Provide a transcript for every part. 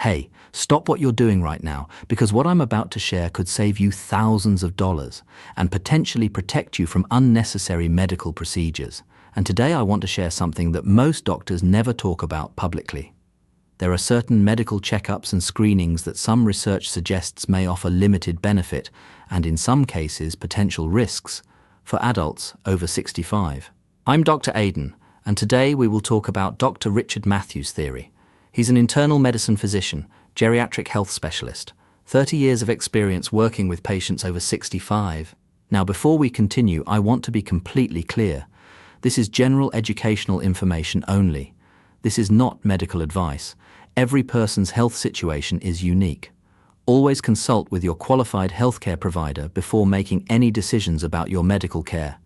Hey, stop what you're doing right now, because what I'm about to share could save you thousands of dollars and potentially protect you from unnecessary medical procedures. And today I want to share something that most doctors never talk about publicly. There are certain medical checkups and screenings that some research suggests may offer limited benefit and in some cases potential risks for adults over 65. I'm Dr. Aidan, and today we will talk about Dr. Richard Matthews' theory. He's an internal medicine physician, geriatric health specialist, 30 years of experience working with patients over 65. Now, before we continue, I want to be completely clear. This is general educational information only. This is not medical advice. Every person's health situation is unique. Always consult with your qualified healthcare provider before making any decisions about your medical care.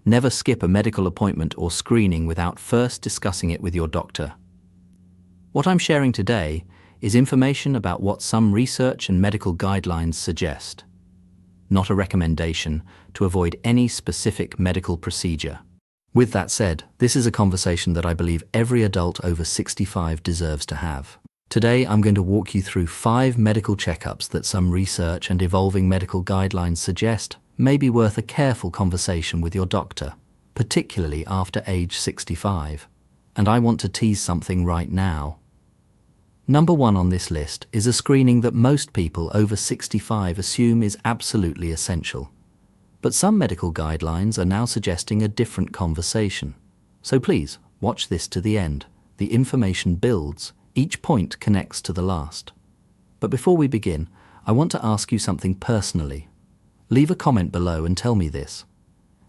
Never skip a medical appointment or screening without first discussing it with your doctor. What I'm sharing today is information about what some research and medical guidelines suggest, not a recommendation to avoid any specific medical procedure. With that said, this is a conversation that I believe every adult over 65 deserves to have. Today, I'm going to walk you through 5 medical checkups that some research and evolving medical guidelines suggest may be worth a careful conversation with your doctor, particularly after age 65. And I want to tease something right now. Number 1 on this list is a screening that most people over 65 assume is absolutely essential. But some medical guidelines are now suggesting a different conversation. So please, watch this to the end. The information builds. Each point connects to the last. But before we begin, I want to ask you something personally. Leave a comment below and tell me this.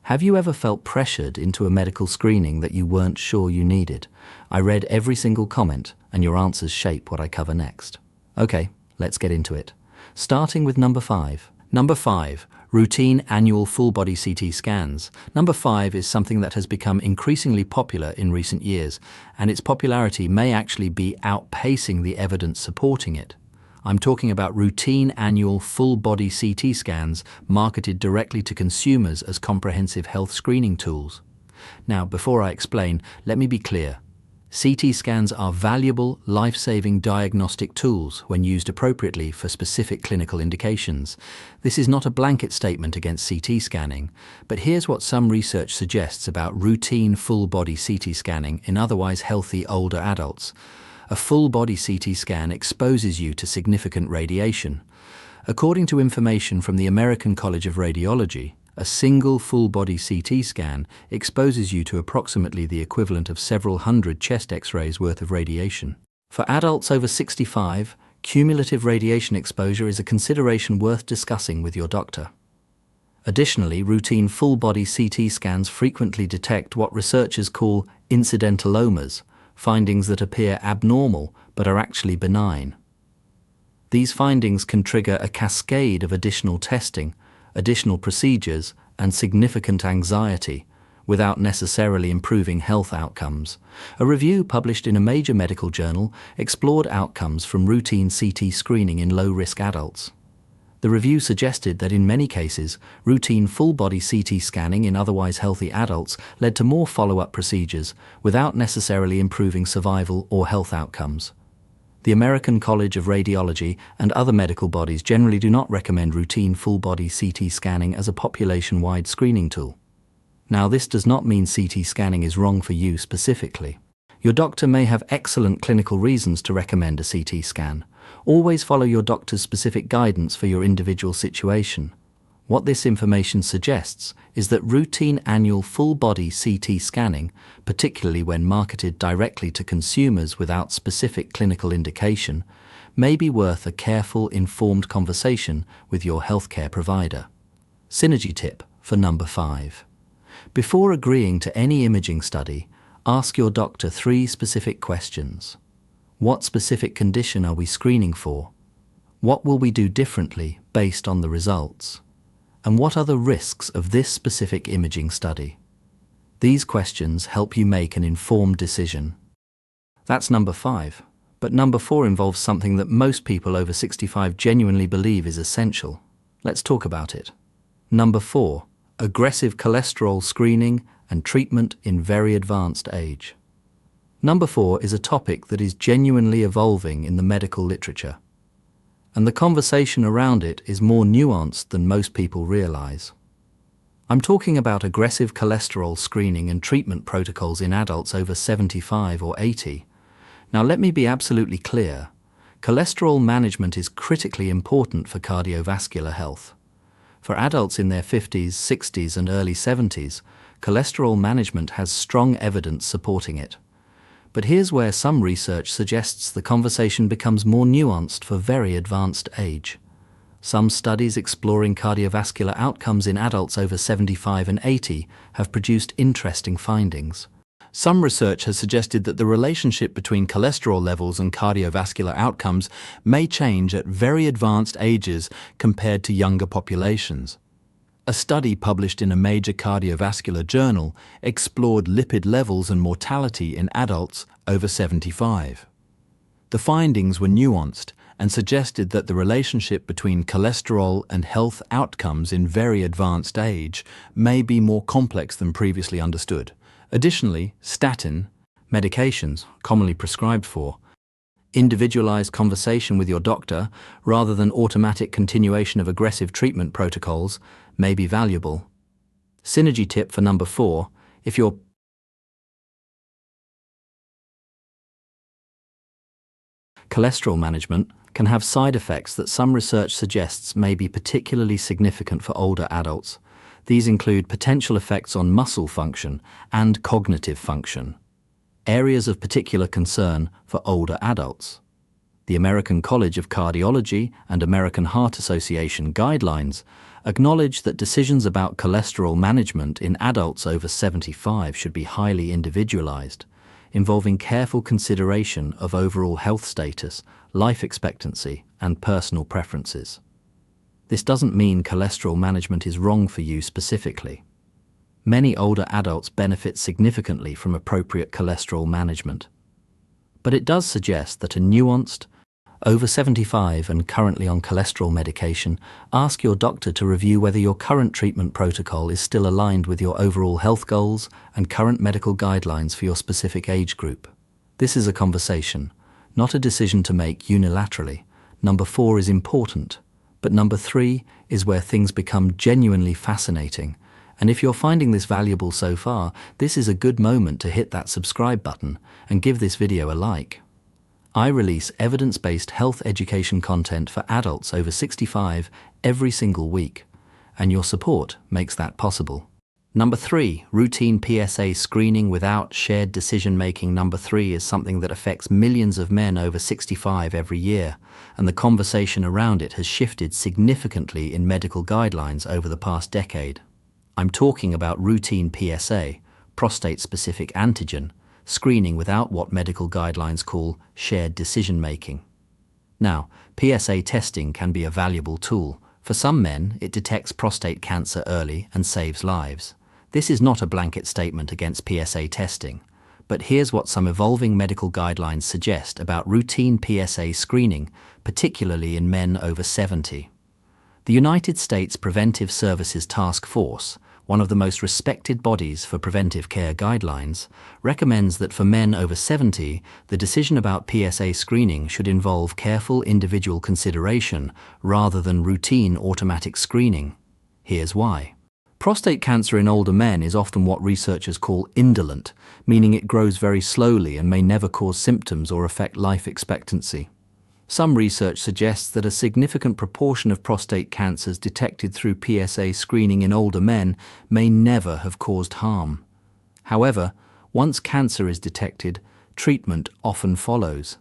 Have you ever felt pressured into a medical screening that you weren't sure you needed? I read every single comment, and your answers shape what I cover next. Okay, let's get into it. Starting with number 5. Number 5, routine annual full-body CT scans. Number 5 is something that has become increasingly popular in recent years, and its popularity may actually be outpacing the evidence supporting it. I'm talking about routine annual full-body CT scans marketed directly to consumers as comprehensive health screening tools. Now, before I explain, let me be clear. CT scans are valuable, life-saving diagnostic tools when used appropriately for specific clinical indications. This is not a blanket statement against CT scanning, but here's what some research suggests about routine full-body CT scanning in otherwise healthy older adults. A full-body CT scan exposes you to significant radiation. According to information from the American College of Radiology, a single full-body CT scan exposes you to approximately the equivalent of several hundred chest X-rays worth of radiation. For adults over 65, cumulative radiation exposure is a consideration worth discussing with your doctor. Additionally, routine full-body CT scans frequently detect what researchers call incidentalomas, findings that appear abnormal but are actually benign. These findings can trigger a cascade of additional testing, additional procedures, and significant anxiety without necessarily improving health outcomes. A review published in a major medical journal explored outcomes from routine CT screening in low-risk adults. The review suggested that in many cases, routine full-body CT scanning in otherwise healthy adults led to more follow-up procedures without necessarily improving survival or health outcomes. The American College of Radiology and other medical bodies generally do not recommend routine full-body CT scanning as a population-wide screening tool. Now, this does not mean CT scanning is wrong for you specifically. Your doctor may have excellent clinical reasons to recommend a CT scan. Always follow your doctor's specific guidance for your individual situation. What this information suggests is that routine annual full-body CT scanning, particularly when marketed directly to consumers without specific clinical indication, may be worth a careful, informed conversation with your healthcare provider. Synergy tip for number 5. Before agreeing to any imaging study, ask your doctor 3 specific questions. What specific condition are we screening for? What will we do differently based on the results? And what are the risks of this specific imaging study? These questions help you make an informed decision. That's number 5. But number 4 involves something that most people over 65 genuinely believe is essential. Let's talk about it. Number 4, aggressive cholesterol screening and treatment in very advanced age. Number 4 is a topic that is genuinely evolving in the medical literature, and the conversation around it is more nuanced than most people realize. I'm talking about aggressive cholesterol screening and treatment protocols in adults over 75 or 80. Now, let me be absolutely clear. Cholesterol management is critically important for cardiovascular health. For adults in their 50s, 60s, and early 70s, cholesterol management has strong evidence supporting it. But here's where some research suggests the conversation becomes more nuanced for very advanced age. Some studies exploring cardiovascular outcomes in adults over 75 and 80 have produced interesting findings. Some research has suggested that the relationship between cholesterol levels and cardiovascular outcomes may change at very advanced ages compared to younger populations. A study published in a major cardiovascular journal explored lipid levels and mortality in adults over 75. The findings were nuanced and suggested that the relationship between cholesterol and health outcomes in very advanced age may be more complex than previously understood. Additionally, statin medications, commonly prescribed for individualized conversation with your doctor rather than automatic continuation of aggressive treatment protocols, may be valuable. Synergy tip for number 4, if your cholesterol management can have side effects that some research suggests may be particularly significant for older adults. These include potential effects on muscle function and cognitive function, areas of particular concern for older adults. The American College of Cardiology and American Heart Association guidelines acknowledge that decisions about cholesterol management in adults over 75 should be highly individualized, involving careful consideration of overall health status, life expectancy, and personal preferences. This doesn't mean cholesterol management is wrong for you specifically. Many older adults benefit significantly from appropriate cholesterol management. But it does suggest that a nuanced, over 75 and currently on cholesterol medication, ask your doctor to review whether your current treatment protocol is still aligned with your overall health goals and current medical guidelines for your specific age group. This is a conversation, not a decision to make unilaterally. Number 4 is important, but number 3 is where things become genuinely fascinating. And if you're finding this valuable so far, this is a good moment to hit that subscribe button and give this video a like. I release evidence-based health education content for adults over 65 every single week, and your support makes that possible. Number 3, routine PSA screening without shared decision-making. Number 3 is something that affects millions of men over 65 every year, and the conversation around it has shifted significantly in medical guidelines over the past decade. I'm talking about routine PSA, prostate-specific antigen, screening without what medical guidelines call shared decision-making. Now, PSA testing can be a valuable tool. For some men, it detects prostate cancer early and saves lives. This is not a blanket statement against PSA testing, but here's what some evolving medical guidelines suggest about routine PSA screening, particularly in men over 70. The United States Preventive Services Task Force, one of the most respected bodies for preventive care guidelines, recommends that for men over 70, the decision about PSA screening should involve careful individual consideration rather than routine automatic screening. Here's why. Prostate cancer in older men is often what researchers call indolent, meaning it grows very slowly and may never cause symptoms or affect life expectancy. Some research suggests that a significant proportion of prostate cancers detected through PSA screening in older men may never have caused harm. However, once cancer is detected, treatment often follows.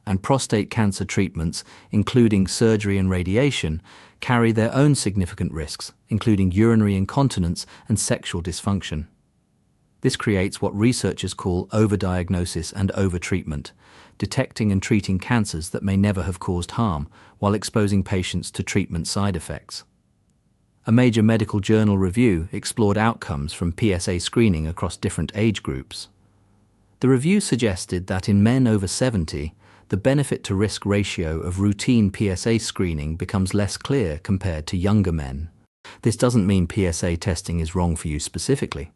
And prostate cancer treatments, including surgery and radiation, carry their own significant risks, including urinary incontinence and sexual dysfunction. This creates what researchers call overdiagnosis and overtreatment, detecting and treating cancers that may never have caused harm while exposing patients to treatment side effects. A major medical journal review explored outcomes from PSA screening across different age groups. The review suggested that in men over 70, the benefit-to-risk ratio of routine PSA screening becomes less clear compared to younger men. This doesn't mean PSA testing is wrong for you specifically.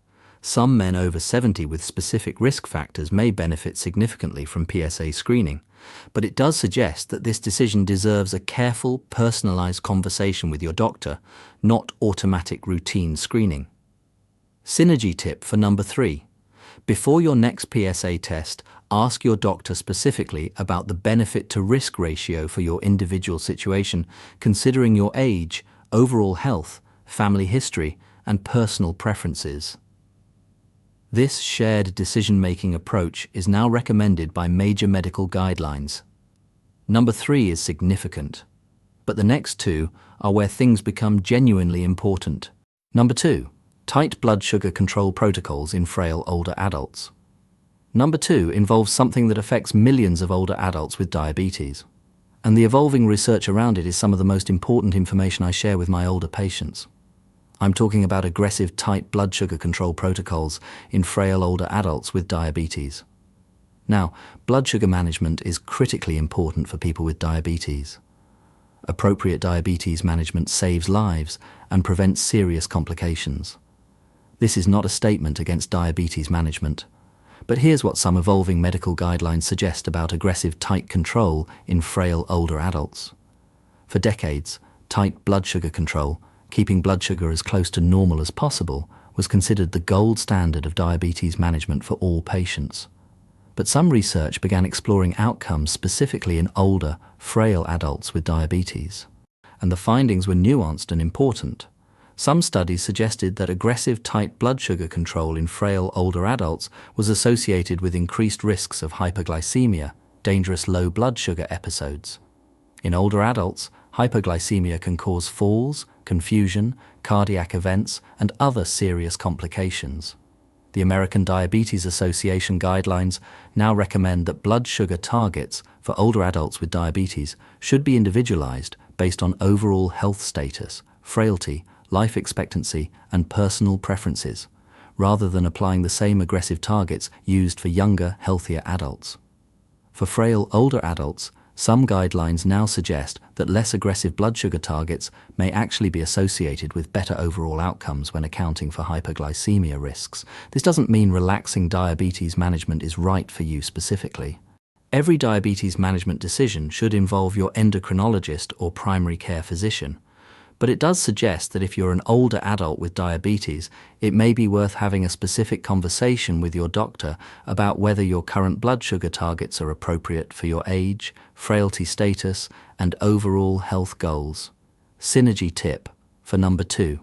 Some men over 70 with specific risk factors may benefit significantly from PSA screening, but it does suggest that this decision deserves a careful, personalized conversation with your doctor, not automatic routine screening. Synergy tip for number 3. Before your next PSA test, ask your doctor specifically about the benefit to risk ratio for your individual situation, considering your age, overall health, family history, and personal preferences. This shared decision-making approach is now recommended by major medical guidelines. Number 3 is significant, but the next two are where things become genuinely important. Number 2, tight blood sugar control protocols in frail older adults. Number 2 involves something that affects millions of older adults with diabetes, and the evolving research around it is some of the most important information I share with my older patients. I'm talking about aggressive tight blood sugar control protocols in frail older adults with diabetes. Now, blood sugar management is critically important for people with diabetes. Appropriate diabetes management saves lives and prevents serious complications. This is not a statement against diabetes management, but here's what some evolving medical guidelines suggest about aggressive tight control in frail older adults. For decades, tight blood sugar control, keeping blood sugar as close to normal as possible, was considered the gold standard of diabetes management for all patients. But some research began exploring outcomes specifically in older, frail adults with diabetes. And the findings were nuanced and important. Some studies suggested that aggressive tight blood sugar control in frail older adults was associated with increased risks of hyperglycemia, dangerous low blood sugar episodes. In older adults, hypoglycemia can cause falls, confusion, cardiac events, and other serious complications. The American Diabetes Association guidelines now recommend that blood sugar targets for older adults with diabetes should be individualized based on overall health status, frailty, life expectancy, and personal preferences, rather than applying the same aggressive targets used for younger, healthier adults. For frail older adults, some guidelines now suggest that less aggressive blood sugar targets may actually be associated with better overall outcomes when accounting for hyperglycemia risks. This doesn't mean relaxing diabetes management is right for you specifically. Every diabetes management decision should involve your endocrinologist or primary care physician. But it does suggest that if you're an older adult with diabetes, it may be worth having a specific conversation with your doctor about whether your current blood sugar targets are appropriate for your age, frailty status, and overall health goals. Synergy tip for number 2.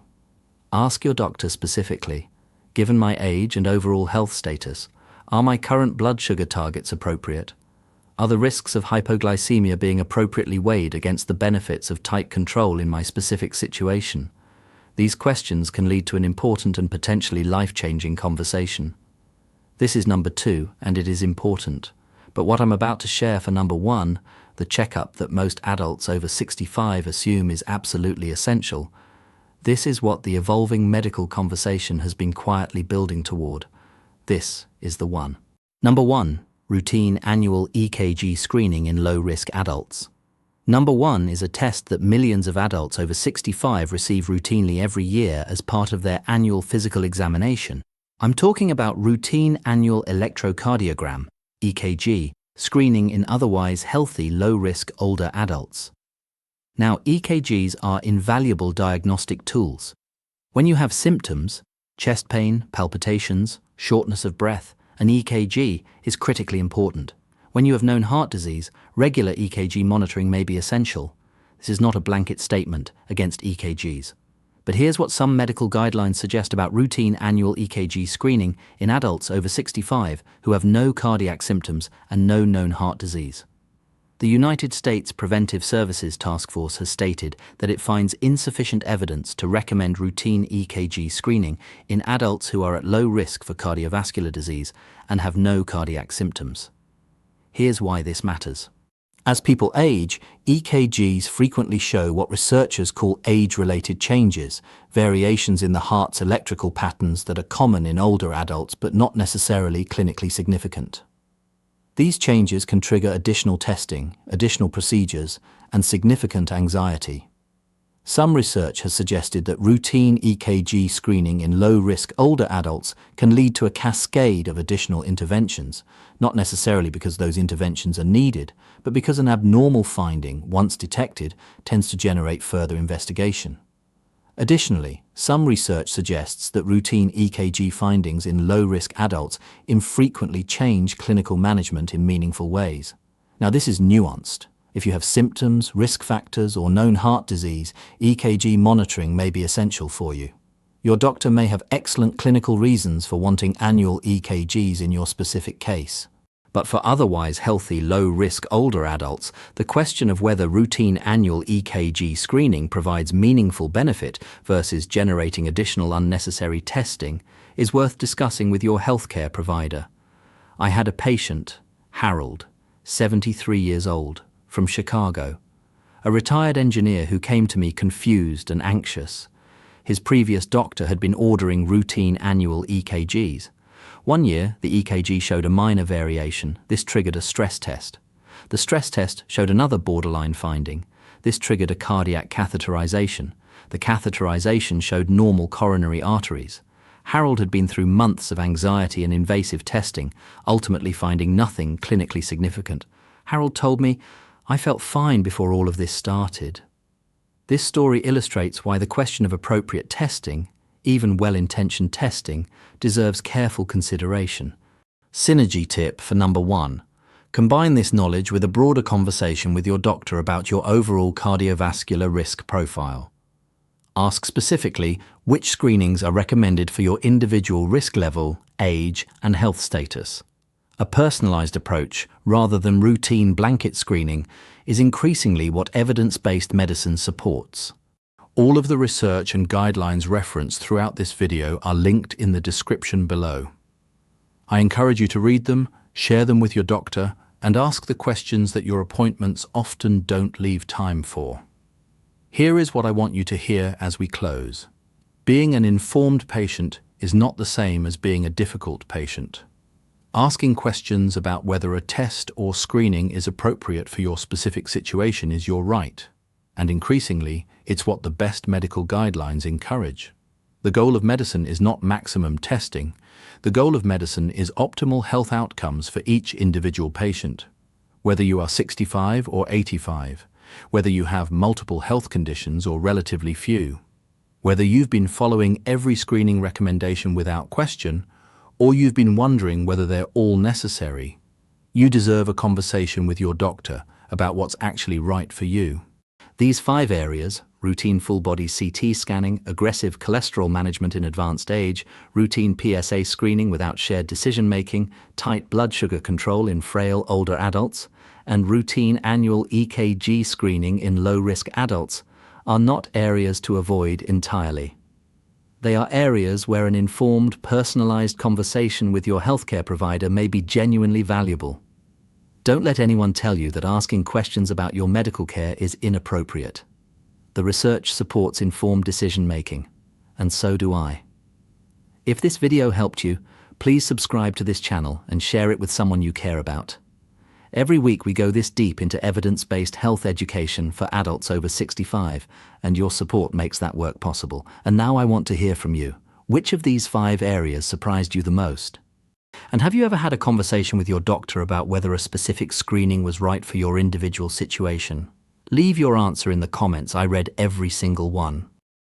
Ask your doctor specifically, given my age and overall health status, are my current blood sugar targets appropriate? Are the risks of hypoglycemia being appropriately weighed against the benefits of tight control in my specific situation? These questions can lead to an important and potentially life-changing conversation. This is number 2, and it is important. But what I'm about to share for number 1, the checkup that most adults over 65 assume is absolutely essential, this is what the evolving medical conversation has been quietly building toward. This is the one. Number 1. Routine annual EKG screening in low-risk adults. Number 1 is a test that millions of adults over 65 receive routinely every year as part of their annual physical examination. I'm talking about routine annual electrocardiogram, EKG, screening in otherwise healthy low-risk older adults. Now, EKGs are invaluable diagnostic tools. When you have symptoms, chest pain, palpitations, shortness of breath, an EKG is critically important. When you have known heart disease, regular EKG monitoring may be essential. This is not a blanket statement against EKGs. But here's what some medical guidelines suggest about routine annual EKG screening in adults over 65 who have no cardiac symptoms and no known heart disease. The United States Preventive Services Task Force has stated that it finds insufficient evidence to recommend routine EKG screening in adults who are at low risk for cardiovascular disease and have no cardiac symptoms. Here's why this matters. As people age, EKGs frequently show what researchers call age-related changes, variations in the heart's electrical patterns that are common in older adults but not necessarily clinically significant. These changes can trigger additional testing, additional procedures, and significant anxiety. Some research has suggested that routine EKG screening in low-risk older adults can lead to a cascade of additional interventions, not necessarily because those interventions are needed, but because an abnormal finding, once detected, tends to generate further investigation. Additionally, some research suggests that routine EKG findings in low-risk adults infrequently change clinical management in meaningful ways. Now, this is nuanced. If you have symptoms, risk factors, or known heart disease, EKG monitoring may be essential for you. Your doctor may have excellent clinical reasons for wanting annual EKGs in your specific case. But for otherwise healthy, low-risk older adults, the question of whether routine annual EKG screening provides meaningful benefit versus generating additional unnecessary testing is worth discussing with your healthcare provider. I had a patient, Harold, 73 years old, from Chicago, a retired engineer who came to me confused and anxious. His previous doctor had been ordering routine annual EKGs. One year, the EKG showed a minor variation. This triggered a stress test. The stress test showed another borderline finding. This triggered a cardiac catheterization. The catheterization showed normal coronary arteries. Harold had been through months of anxiety and invasive testing, ultimately finding nothing clinically significant. Harold told me, "I felt fine before all of this started." This story illustrates why the question of appropriate testing, even well-intentioned testing, deserves careful consideration. Synergy tip for number 1. Combine this knowledge with a broader conversation with your doctor about your overall cardiovascular risk profile. Ask specifically which screenings are recommended for your individual risk level, age, and health status. A personalized approach, rather than routine blanket screening, is increasingly what evidence-based medicine supports. All of the research and guidelines referenced throughout this video are linked in the description below. I encourage you to read them, share them with your doctor, and ask the questions that your appointments often don't leave time for. Here is what I want you to hear as we close. Being an informed patient is not the same as being a difficult patient. Asking questions about whether a test or screening is appropriate for your specific situation is your right, and increasingly, it's what the best medical guidelines encourage. The goal of medicine is not maximum testing. The goal of medicine is optimal health outcomes for each individual patient. Whether you are 65 or 85, whether you have multiple health conditions or relatively few, whether you've been following every screening recommendation without question, or you've been wondering whether they're all necessary, you deserve a conversation with your doctor about what's actually right for you. These 5 areas, routine full-body CT scanning, aggressive cholesterol management in advanced age, routine PSA screening without shared decision-making, tight blood sugar control in frail older adults, and routine annual EKG screening in low-risk adults, are not areas to avoid entirely. They are areas where an informed, personalized conversation with your healthcare provider may be genuinely valuable. Don't let anyone tell you that asking questions about your medical care is inappropriate. The research supports informed decision-making, and so do I. If this video helped you, please subscribe to this channel and share it with someone you care about. Every week we go this deep into evidence-based health education for adults over 65, and your support makes that work possible. And now I want to hear from you. Which of these 5 areas surprised you the most? And have you ever had a conversation with your doctor about whether a specific screening was right for your individual situation? Leave your answer in the comments. I read every single one.